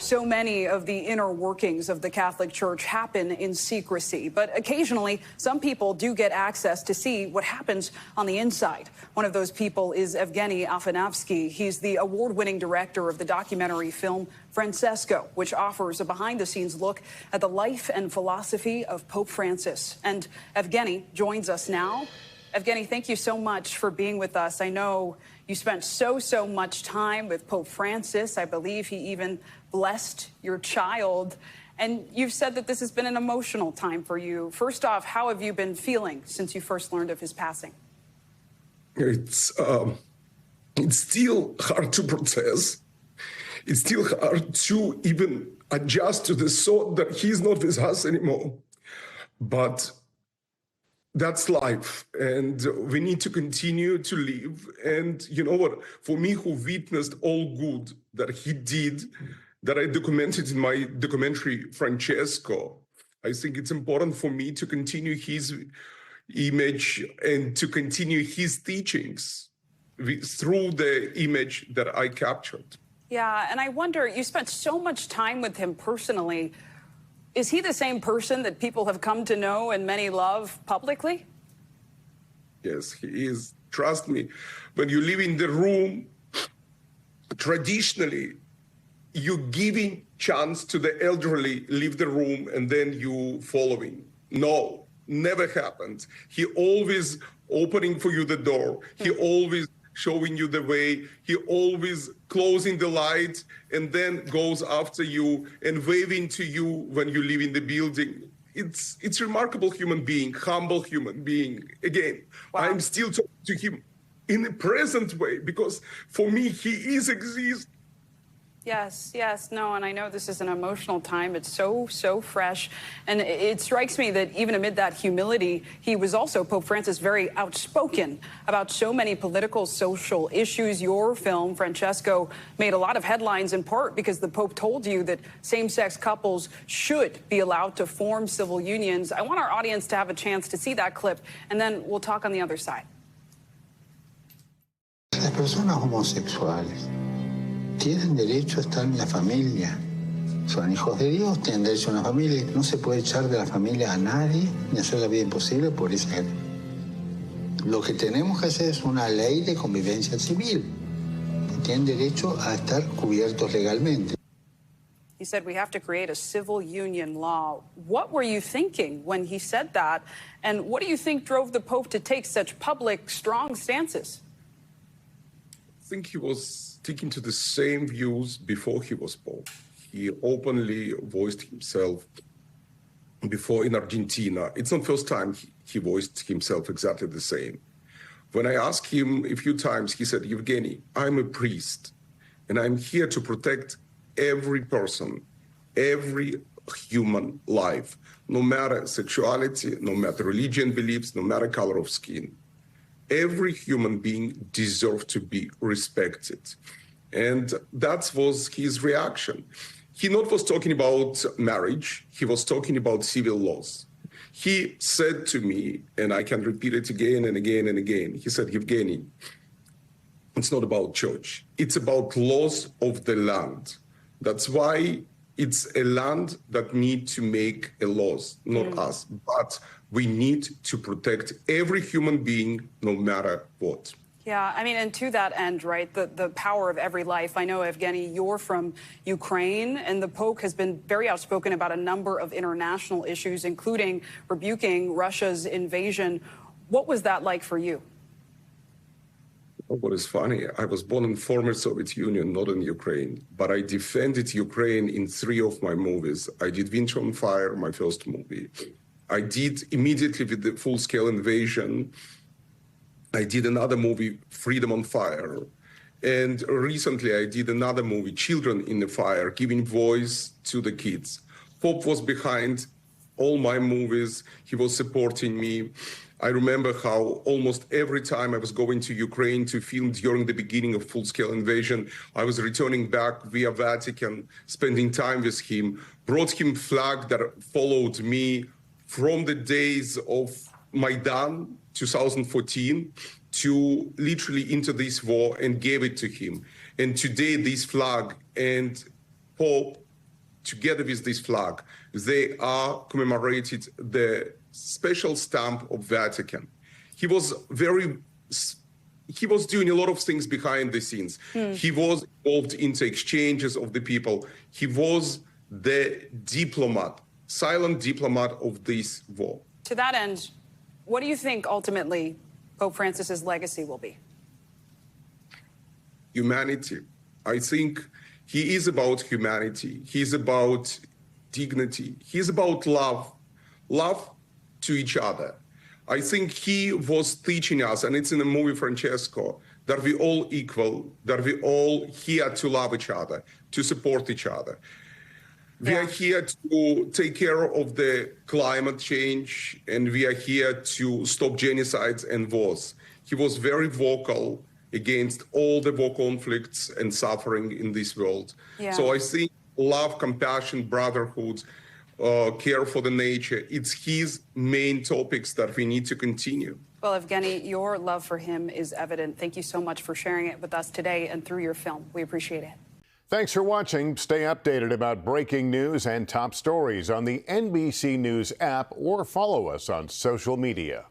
So many of the inner workings of the Catholic Church happen in secrecy, but occasionally some people do get access to see what happens on the inside. One of those people is Evgeny Afineevsky. He's the award-winning director of the documentary film Francesco, which offers a behind-the-scenes look at the life and philosophy of Pope Francis. And Evgeny joins us now. Evgeny, thank you so much for being with us. I know you spent so much time with Pope Francis. I believe he even blessed your child. And you've said that this has been an emotional time for you. First off, how have you been feeling since you first learned of his passing? It's still hard to process. It's still hard to even adjust to the thought that he's not with us anymore. But that's life, and we need to continue to live. And you know what? For me, who witnessed all good that he did, that I documented in my documentary, Francesco, I think it's important for me to continue his image and to continue his teachings through the image that I captured. Yeah, and I wonder, you spent so much time with him personally. Is he the same person that people have come to know and many love publicly? Yes, he is. Trust me. When you live in the room, traditionally, you're giving chance to the elderly leave the room and then you following. No, never happened. He always opening for you the door. He always showing you the way. He always closing the light and then goes after you and waving to you when you leave in the building. It's remarkable human being, humble human being. Again, wow. I'm still talking to him in a present way because for me, he is exist. Yes, no, and I know this is an emotional time. It's so fresh. And it strikes me that even amid that humility, he was also, Pope Francis, very outspoken about so many political, social issues. Your film, Francesco, made a lot of headlines in part because the Pope told you that same-sex couples should be allowed to form civil unions. I want our audience to have a chance to see that clip, and then we'll talk on the other side. Las personas homosexuales tienen derecho a estar en la familia. Son hijos de Dios, tienen derecho a una familia. No se puede echar de la familia a nadie ni hacer la vida imposible por esa. Lo que tenemos que hacer es una ley de convivencia civil. Tienen derecho a estar cubiertos legalmente. He said we have to create a civil union law. What were you thinking when he said that? And what do you think drove the Pope to take such public, strong stances? I think he was sticking to the same views before he was Pope. He openly voiced himself before in Argentina. It's not the first time he voiced himself exactly the same. When I asked him a few times, he said, Evgeny, I'm a priest, and I'm here to protect every person, every human life, no matter sexuality, no matter religion beliefs, no matter color of skin. Every human being deserves to be respected. And that was his reaction. He not was talking about marriage, he was talking about civil laws. He said to me, and I can repeat it again and again and again, he said, Evgeny, it's not about church, it's about laws of the land. That's why it's a land that needs to make a laws, not us, but we need to protect every human being, no matter what. Yeah, I mean, and to that end, right, the power of every life. I know, Evgeny, you're from Ukraine, and the Pope has been very outspoken about a number of international issues, including rebuking Russia's invasion. What was that like for you? What is funny, I was born in former Soviet Union, not in Ukraine, but I defended Ukraine in 3 of my movies. I did Winter on Fire, my first movie. I did immediately with the full-scale invasion. I did another movie, Freedom on Fire. And recently I did another movie, Children in the Fire, giving voice to the kids. Pope was behind all my movies. He was supporting me. I remember how almost every time I was going to Ukraine to film during the beginning of full-scale invasion, I was returning back via Vatican, spending time with him, brought him flag that followed me from the days of Maidan 2014 to literally into this war and gave it to him. And today this flag and Pope together with this flag, they are commemorated the special stamp of Vatican. He was doing a lot of things behind the scenes. He was involved into exchanges of the people. He was the diplomat, silent diplomat of this war. To that end, what do you think ultimately Pope Francis's legacy will be? Humanity. I think he is about humanity. He's about dignity. He's about love to each other. I think he was teaching us, and it's in the movie Francesco, that we all equal, that we all here to love each other, to support each other. We are here to take care of the climate change, and we are here to stop genocides and wars. He was very vocal against all the war conflicts and suffering in this world. So I think love, compassion, brotherhood, care for the nature, it's his main topics that we need to continue. Well, Evgeny, your love for him is evident. Thank you so much for sharing it with us today and through your film. We appreciate it. Thanks for watching. Stay updated about breaking news and top stories on the NBC News app or follow us on social media.